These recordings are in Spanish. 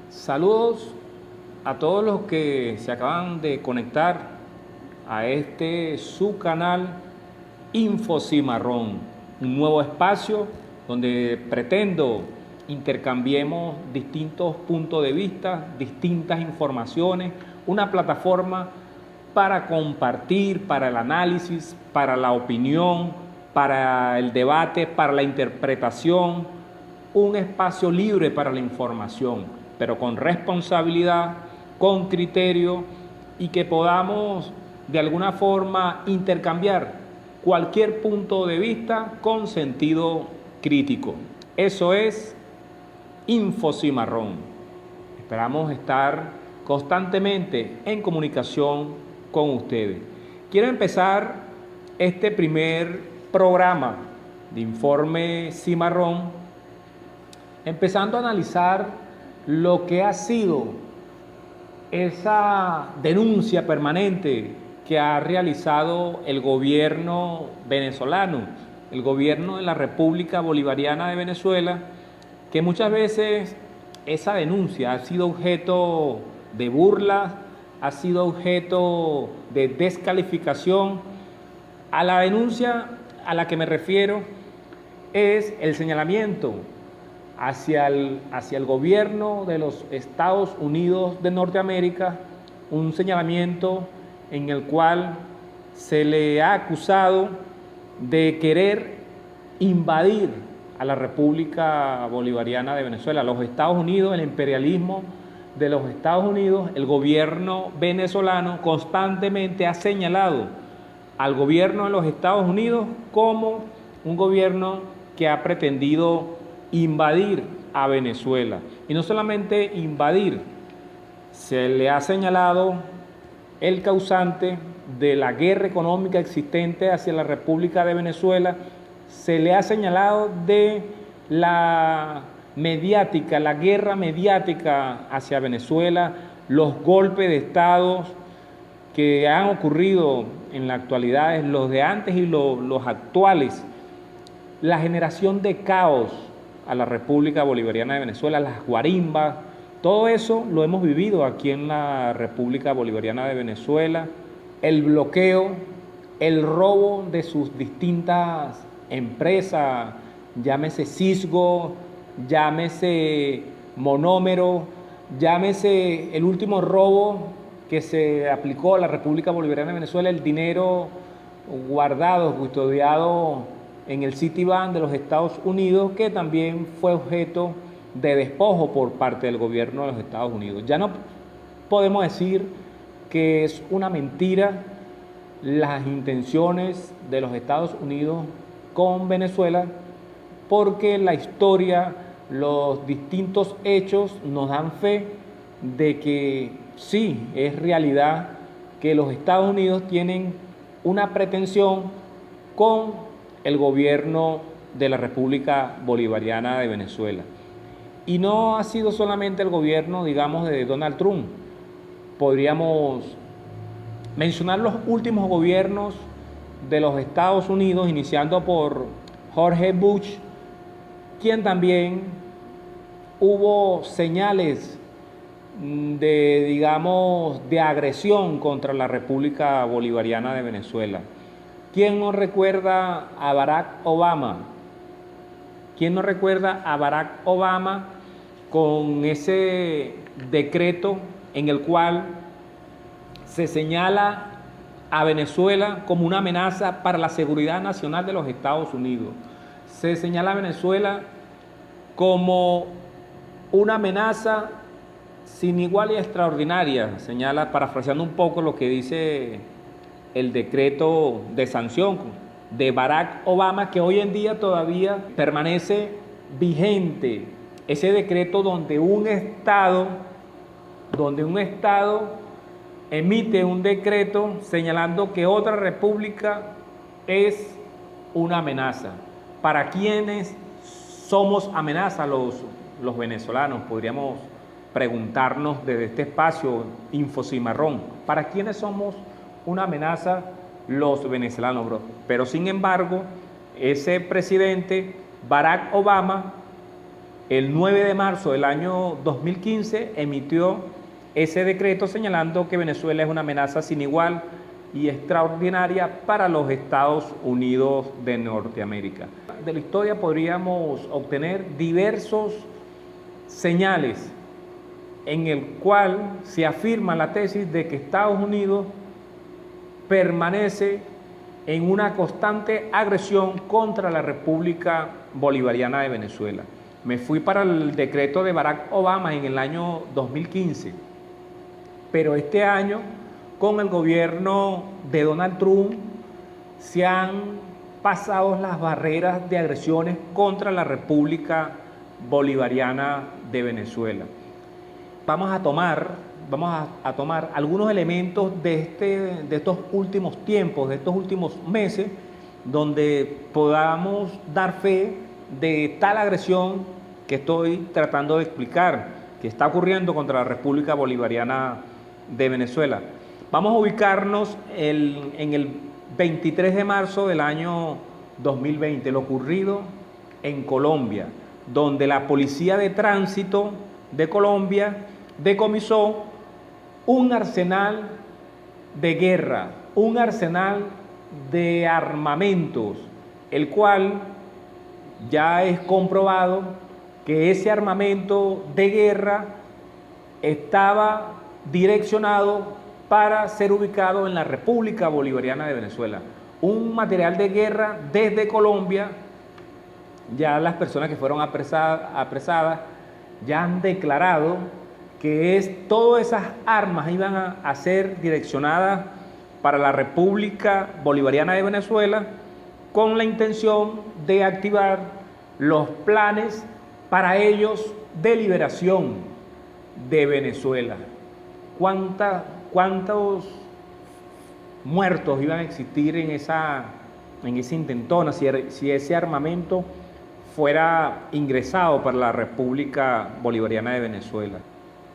Saludos a todos los que se acaban de conectar a su canal Infocimarrón, un nuevo espacio donde pretendo intercambiemos distintos puntos de vista, distintas informaciones, una plataforma para compartir, para el análisis, para la opinión, para el debate, para la interpretación, un espacio libre para la información, pero con responsabilidad, con criterio y que podamos de alguna forma intercambiar cualquier punto de vista con sentido crítico. Eso es Infocimarrón. Esperamos estar constantemente en comunicación con ustedes. Quiero empezar este primer programa de Informe Cimarrón empezando a analizar lo que ha sido esa denuncia permanente que ha realizado el gobierno venezolano, el gobierno de la República Bolivariana de Venezuela, que muchas veces esa denuncia ha sido objeto de burla, ha sido objeto de descalificación. A la denuncia a la que me refiero es el señalamiento hacia el gobierno de los Estados Unidos de Norteamérica, un señalamiento en el cual se le ha acusado de querer invadir a la República Bolivariana de Venezuela, los Estados Unidos, el imperialismo de los Estados Unidos. El gobierno venezolano constantemente ha señalado al gobierno de los Estados Unidos como un gobierno que ha pretendido invadir a Venezuela. Y no solamente invadir, se le ha señalado el causante de la guerra económica existente hacia la República de Venezuela, se le ha señalado de la mediática, la guerra mediática hacia Venezuela, los golpes de Estado que han ocurrido en la actualidad, los de antes y los actuales, la generación de caos a la República Bolivariana de Venezuela, las guarimbas, todo eso lo hemos vivido aquí en la República Bolivariana de Venezuela, el bloqueo, el robo de sus distintas empresas, llámese Cisgo, llámese Monómero, llámese el último robo que se aplicó a la República Bolivariana de Venezuela, el dinero guardado, custodiado en el Citibank de los Estados Unidos, que también fue objeto de despojo por parte del gobierno de los Estados Unidos. Ya no podemos decir que es una mentira las intenciones de los Estados Unidos con Venezuela, porque la historia, los distintos hechos nos dan fe de que sí, es realidad que los Estados Unidos tienen una pretensión con el gobierno de la República Bolivariana de Venezuela. Y no ha sido solamente el gobierno, digamos, de Donald Trump. Podríamos mencionar los últimos gobiernos de los Estados Unidos, iniciando por George Bush, quien también hubo señales de, digamos, de agresión contra la República Bolivariana de Venezuela. ¿Quién no recuerda a Barack Obama? ¿Quién no recuerda a Barack Obama con ese decreto en el cual se señala a Venezuela como una amenaza para la seguridad nacional de los Estados Unidos? Se señala a Venezuela como una amenaza sin igual y extraordinaria, señala, parafraseando un poco lo que dice el decreto de sanción de Barack Obama, que hoy en día todavía permanece vigente, ese decreto donde un Estado emite un decreto señalando que otra república es una amenaza. ¿Para quiénes somos amenaza los venezolanos? Podríamos preguntarnos desde este espacio Infocimarrón. ¿Para quiénes somos una amenaza los venezolanos, bro? Pero sin embargo, ese presidente Barack Obama el 9 de marzo del año 2015 emitió ese decreto señalando que Venezuela es una amenaza sin igual y extraordinaria para los Estados Unidos de Norteamérica. De la historia podríamos obtener diversos señales en el cual se afirma la tesis de que Estados Unidos permanece en una constante agresión contra la República Bolivariana de Venezuela. Me fui para el decreto de Barack Obama en el año 2015, pero este año, con el gobierno de Donald Trump, se han pasado las barreras de agresiones contra la República Bolivariana de Venezuela. Vamos a tomar algunos elementos de estos últimos tiempos, de estos últimos meses, donde podamos dar fe de tal agresión que estoy tratando de explicar, que está ocurriendo contra la República Bolivariana de Venezuela. Vamos a ubicarnos en el 23 de marzo del año 2020, lo ocurrido en Colombia, donde la Policía de Tránsito de Colombia decomisó un arsenal de guerra, un arsenal de armamentos, el cual ya es comprobado que ese armamento de guerra estaba direccionado para ser ubicado en la República Bolivariana de Venezuela. Un material de guerra desde Colombia. Ya las personas que fueron apresadas ya han declarado que todas esas armas iban a ser direccionadas para la República Bolivariana de Venezuela con la intención de activar los planes para ellos de liberación de Venezuela. ¿Cuántos muertos iban a existir en esa intentona si ese armamento fuera ingresado para la República Bolivariana de Venezuela?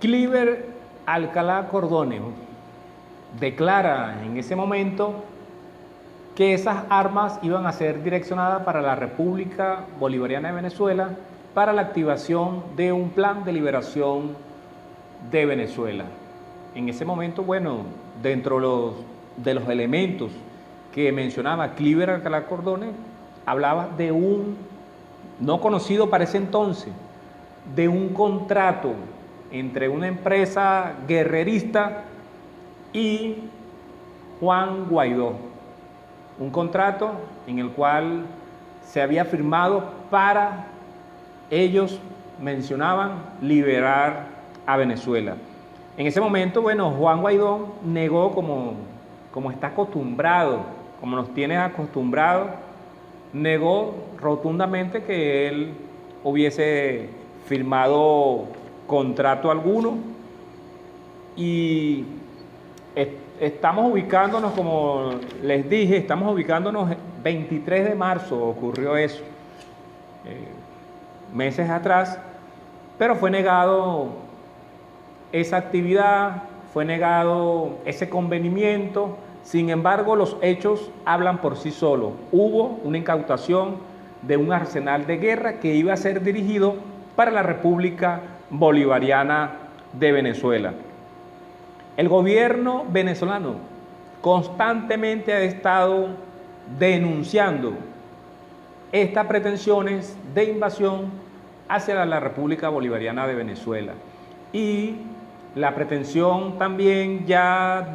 Cliver Alcalá Cordone declara en ese momento que esas armas iban a ser direccionadas para la República Bolivariana de Venezuela para la activación de un plan de liberación de Venezuela. En ese momento, bueno, dentro de los elementos que mencionaba Cliver Alcalá Cordone, hablaba de un, no conocido para ese entonces, de un contrato entre una empresa guerrerista y Juan Guaidó. Un contrato en el cual se había firmado para, ellos mencionaban, liberar a Venezuela. En ese momento, bueno, Juan Guaidó negó como está acostumbrado, como nos tiene acostumbrados, negó rotundamente que él hubiese firmado contrato alguno y estamos ubicándonos, como les dije, estamos ubicándonos 23 de marzo, ocurrió eso, meses atrás, pero fue negado esa actividad, fue negado ese convenimiento. Sin embargo, los hechos hablan por sí solos. Hubo una incautación de un arsenal de guerra que iba a ser dirigido para la República Bolivariana de Venezuela. El gobierno venezolano constantemente ha estado denunciando estas pretensiones de invasión hacia la República Bolivariana de Venezuela y la pretensión también ya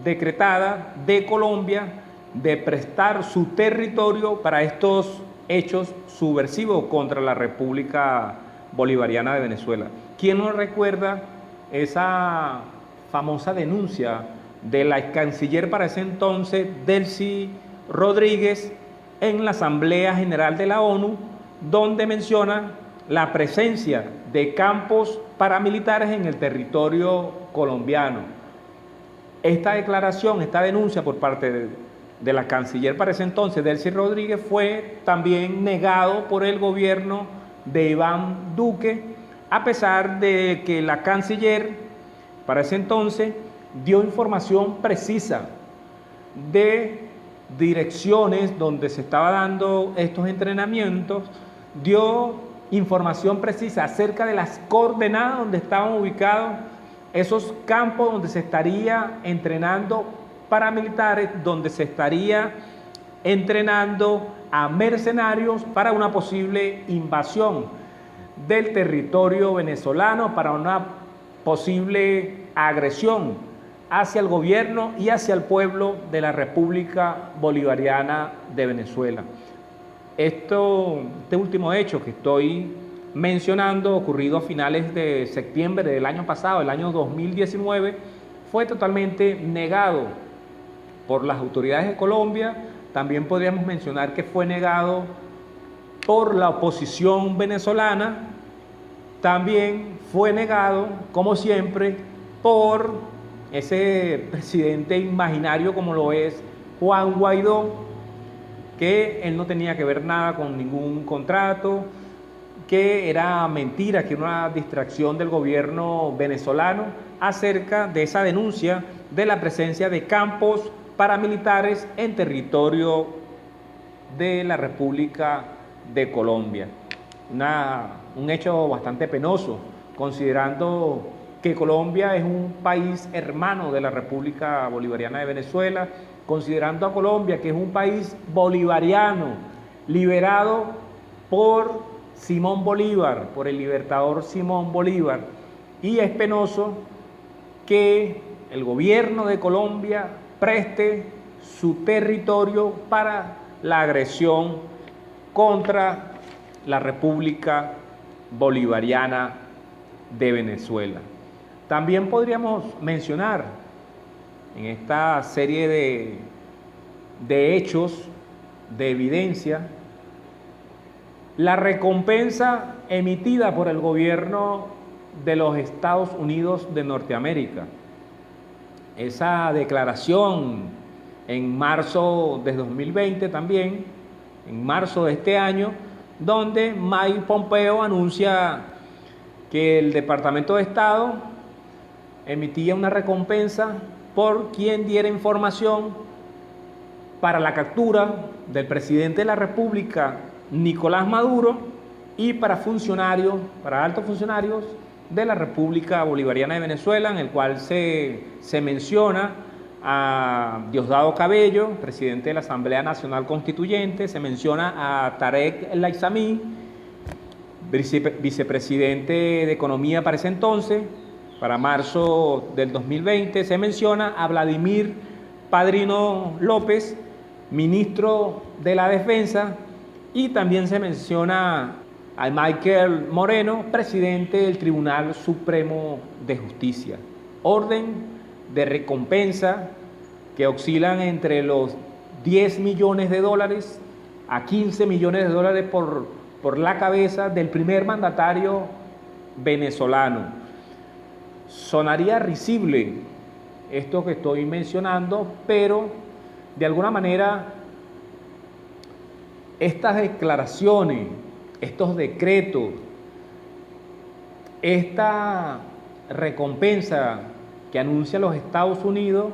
decretada de Colombia de prestar su territorio para estos hechos subversivos contra la República Bolivariana de Venezuela. ¿Quién no recuerda esa famosa denuncia de la canciller para ese entonces, Delcy Rodríguez, en la Asamblea General de la ONU, donde menciona la presencia de campos paramilitares en el territorio colombiano? Esta declaración, esta denuncia por parte de la canciller para ese entonces, Delcy Rodríguez, fue también negado por el gobierno de Iván Duque, a pesar de que la canciller para ese entonces dio información precisa de direcciones donde se estaba dando estos entrenamientos, dio información precisa acerca de las coordenadas donde estaban ubicados esos campos donde se estaría entrenando paramilitares, donde se estaría entrenando a mercenarios para una posible invasión del territorio venezolano, para una posible agresión hacia el gobierno y hacia el pueblo de la República Bolivariana de Venezuela. Este último hecho que estoy mencionando, ocurrido a finales de septiembre del año pasado, el año 2019, fue totalmente negado por las autoridades de Colombia. También podríamos mencionar que fue negado por la oposición venezolana. También fue negado, como siempre, por ese presidente imaginario como lo es Juan Guaidó, que él no tenía que ver nada con ningún contrato, que era mentira, que era una distracción del gobierno venezolano acerca de esa denuncia de la presencia de campos paramilitares en territorio de la República de Colombia. Un hecho bastante penoso, considerando que Colombia es un país hermano de la República Bolivariana de Venezuela, considerando a Colombia que es un país bolivariano, liberado por Simón Bolívar, por el libertador Simón Bolívar, y es penoso que el gobierno de Colombia preste su territorio para la agresión contra la República Bolivariana de Venezuela. También podríamos mencionar en esta serie de hechos, de evidencia, la recompensa emitida por el gobierno de los Estados Unidos de Norteamérica. Esa declaración en marzo de 2020 también, en marzo de este año, donde Mike Pompeo anuncia que el Departamento de Estado emitía una recompensa por quien diera información para la captura del presidente de la República, Nicolás Maduro, y para funcionarios, para altos funcionarios de la República Bolivariana de Venezuela, en el cual se menciona a Diosdado Cabello, presidente de la Asamblea Nacional Constituyente, se menciona a Tarek El Aizami, vicepresidente de Economía para ese entonces. Para marzo del 2020 se menciona a Vladimir Padrino López, ministro de la Defensa, y también se menciona a Michael Moreno, presidente del Tribunal Supremo de Justicia. Orden de recompensa que oscilan entre los 10 millones de dólares a 15 millones de dólares por la cabeza del primer mandatario venezolano. Sonaría risible esto que estoy mencionando, pero de alguna manera estas declaraciones, estos decretos, esta recompensa que anuncia los Estados Unidos,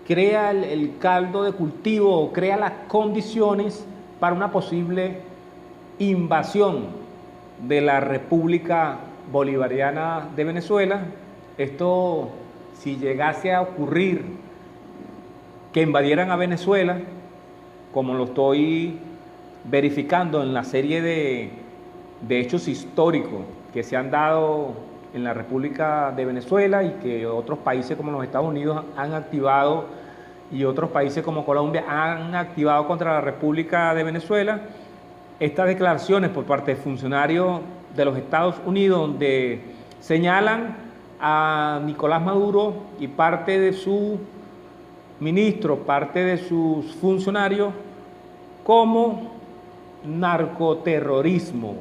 crea el caldo de cultivo, crea las condiciones para una posible invasión de la República Bolivariana de Venezuela. Esto, si llegase a ocurrir, que invadieran a Venezuela, como lo estoy verificando en la serie de hechos históricos que se han dado en la República de Venezuela y que otros países como los Estados Unidos han activado, y otros países como Colombia han activado contra la República de Venezuela, estas declaraciones por parte de funcionarios de los Estados Unidos, donde señalan a Nicolás Maduro y parte de su ministro, parte de sus funcionarios, como narcoterrorismo,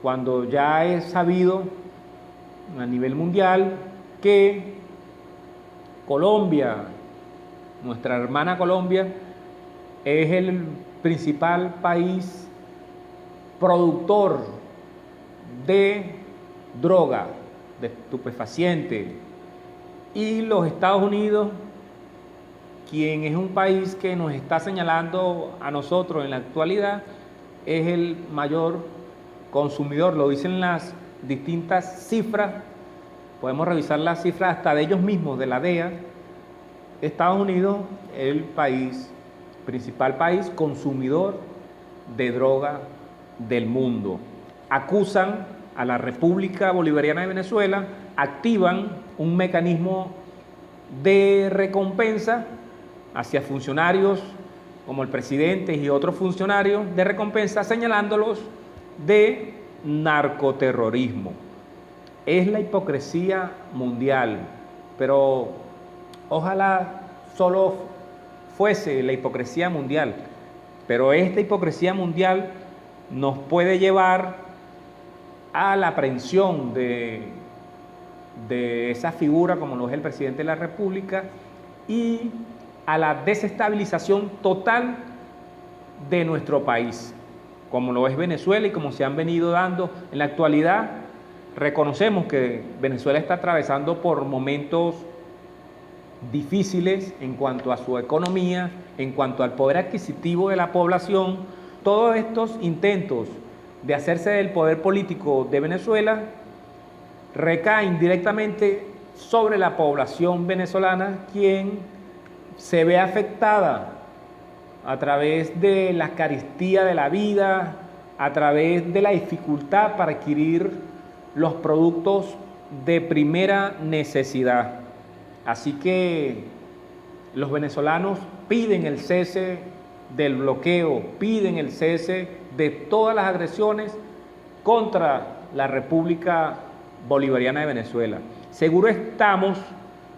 cuando ya es sabido a nivel mundial que Colombia, nuestra hermana Colombia, es el principal país productor de droga, de estupefacientes, y los Estados Unidos, quien es un país que nos está señalando a nosotros en la actualidad, es el mayor consumidor, lo dicen las distintas cifras, podemos revisar las cifras hasta de ellos mismos, de la DEA. Estados Unidos es el principal país consumidor de droga del mundo. Acusan a la República Bolivariana de Venezuela, activan un mecanismo de recompensa hacia funcionarios como el presidente y otros funcionarios de recompensa, señalándolos de narcoterrorismo. Es la hipocresía mundial, pero ojalá solo fuese la hipocresía mundial, pero esta hipocresía mundial nos puede llevar a la aprehensión de esa figura como lo es el presidente de la República y a la desestabilización total de nuestro país, como lo es Venezuela y como se han venido dando en la actualidad. Reconocemos que Venezuela está atravesando por momentos difíciles en cuanto a su economía, en cuanto al poder adquisitivo de la población. Todos estos intentos de hacerse del poder político de Venezuela recaen directamente sobre la población venezolana, quien se ve afectada a través de la carestía de la vida, a través de la dificultad para adquirir los productos de primera necesidad. Así que los venezolanos piden el cese del bloqueo, piden el cese de todas las agresiones contra la República Bolivariana de Venezuela. Seguro estamos,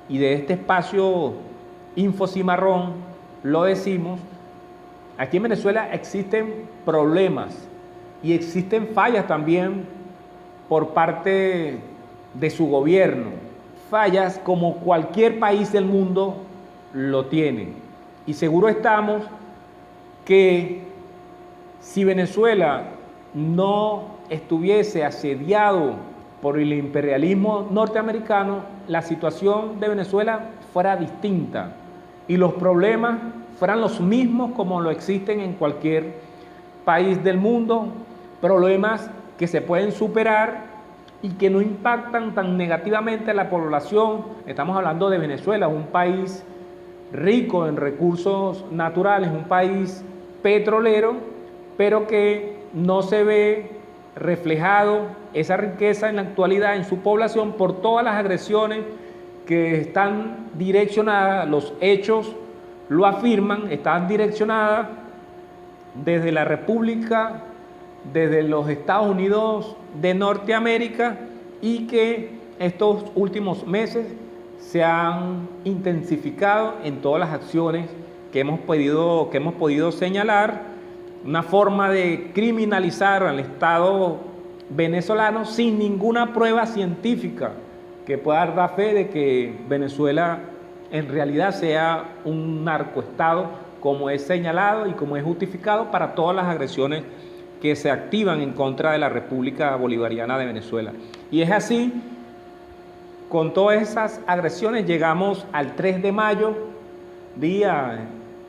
y de este espacio Infocimarrón lo decimos, aquí en Venezuela existen problemas y existen fallas también por parte de su gobierno. Fallas como cualquier país del mundo lo tiene. Y seguro estamos que si Venezuela no estuviese asediado por el imperialismo norteamericano, la situación de Venezuela fuera distinta y los problemas fueran los mismos como lo existen en cualquier país del mundo, problemas que se pueden superar y que no impactan tan negativamente a la población. Estamos hablando de Venezuela, un país rico en recursos naturales, un país petrolero, pero que no se ve reflejado esa riqueza en la actualidad en su población por todas las agresiones que están direccionadas, los hechos lo afirman, están direccionadas desde la República, desde los Estados Unidos de Norteamérica, y que estos últimos meses se han intensificado en todas las acciones que hemos podido señalar, una forma de criminalizar al Estado venezolano sin ninguna prueba científica que pueda dar fe de que Venezuela en realidad sea un narcoestado, como es señalado y como es justificado para todas las agresiones que se activan en contra de la República Bolivariana de Venezuela. Y es así, con todas esas agresiones llegamos al 3 de mayo, día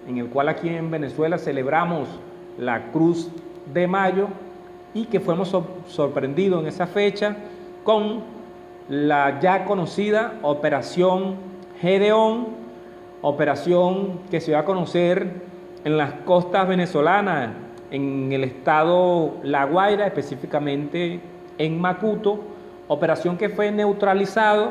en el cual aquí en Venezuela celebramos la Cruz de Mayo, y que fuimos sorprendidos en esa fecha con la ya conocida Operación Gedeón, operación que se va a conocer en las costas venezolanas, en el estado La Guaira, específicamente en Macuto, operación que fue neutralizado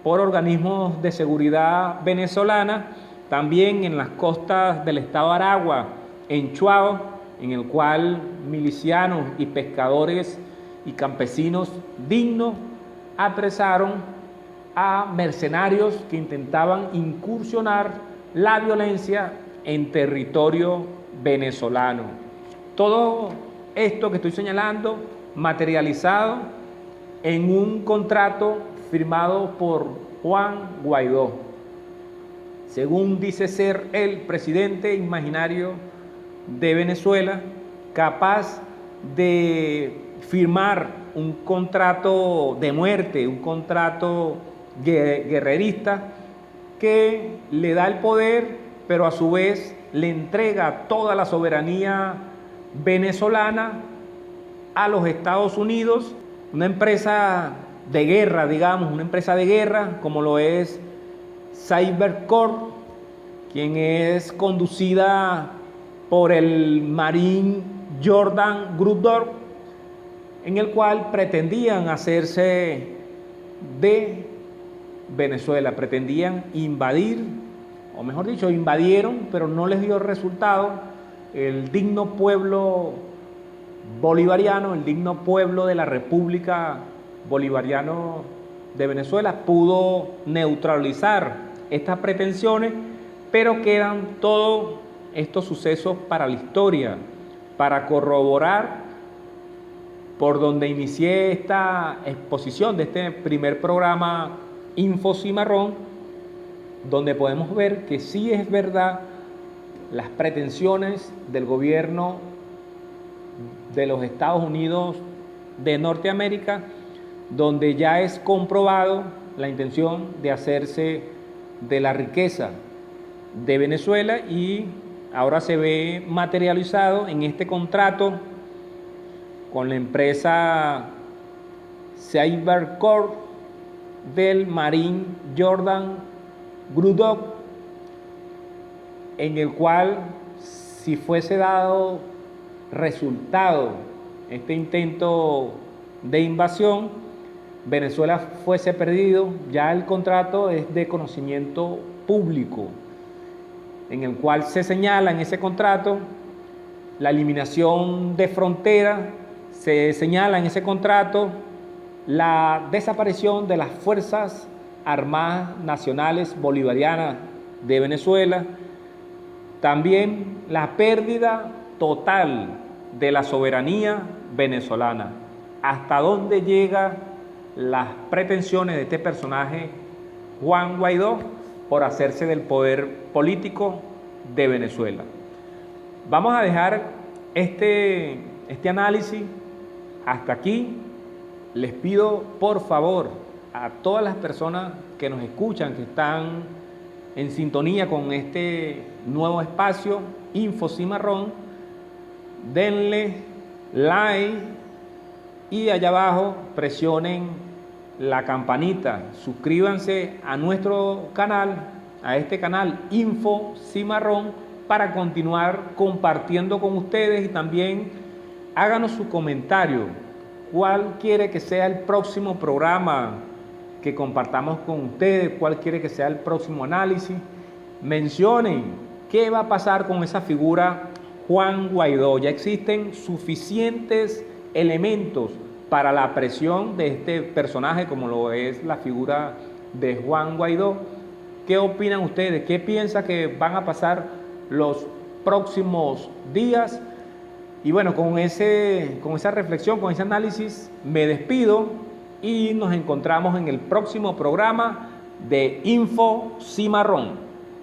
por organismos de seguridad venezolana, también en las costas del estado Aragua, en Chuao, en el cual milicianos y pescadores y campesinos dignos apresaron a mercenarios que intentaban incursionar la violencia en territorio venezolano. Todo esto que estoy señalando materializado en un contrato firmado por Juan Guaidó, según dice ser el presidente imaginario de Venezuela, capaz de firmar un contrato de muerte, un contrato guerrerista que le da el poder, pero a su vez le entrega toda la soberanía venezolana a los Estados Unidos, una empresa de guerra, digamos, una empresa de guerra como lo es Cybercorp, quien es conducida por el marín Jordan Gruddor, en el cual pretendían hacerse de Venezuela, pretendían invadir, o mejor dicho, invadieron, pero no les dio resultado. El digno pueblo bolivariano, el digno pueblo de la República Bolivariana de Venezuela pudo neutralizar estas pretensiones, pero quedan todos estos sucesos para la historia, para corroborar por donde inicié esta exposición de este primer programa Info Cimarrón, donde podemos ver que sí es verdad las pretensiones del gobierno de los Estados Unidos de Norteamérica, donde ya es comprobado la intención de hacerse de la riqueza de Venezuela, y ahora se ve materializado en este contrato con la empresa Cybercorp del marín Jordan Gruddor, en el cual, si fuese dado resultado este intento de invasión, Venezuela fuese perdido. Ya el contrato es de conocimiento público, en el cual se señala en ese contrato la eliminación de fronteras, se señala en ese contrato la desaparición de las Fuerzas Armadas Nacionales Bolivarianas de Venezuela, también la pérdida total de la soberanía venezolana. ¿Hasta dónde llegan las pretensiones de este personaje, Juan Guaidó, por hacerse del poder político de Venezuela? Vamos a dejar este análisis hasta aquí. Les pido por favor a todas las personas que nos escuchan, que están en sintonía con este nuevo espacio Info Cimarrón, denle like y allá abajo presionen la campanita, suscríbanse a nuestro canal, a este canal Info Cimarrón, para continuar compartiendo con ustedes, y también háganos su comentario. ¿Cuál quiere que sea el próximo programa que compartamos con ustedes? ¿Cuál quiere que sea el próximo análisis? Mencionen qué va a pasar con esa figura Juan Guaidó. Ya existen suficientes elementos para la presión de este personaje, como lo es la figura de Juan Guaidó. ¿Qué opinan ustedes? ¿Qué piensan que van a pasar los próximos días? Y bueno, con esa reflexión, con ese análisis, me despido y nos encontramos en el próximo programa de Info Cimarrón.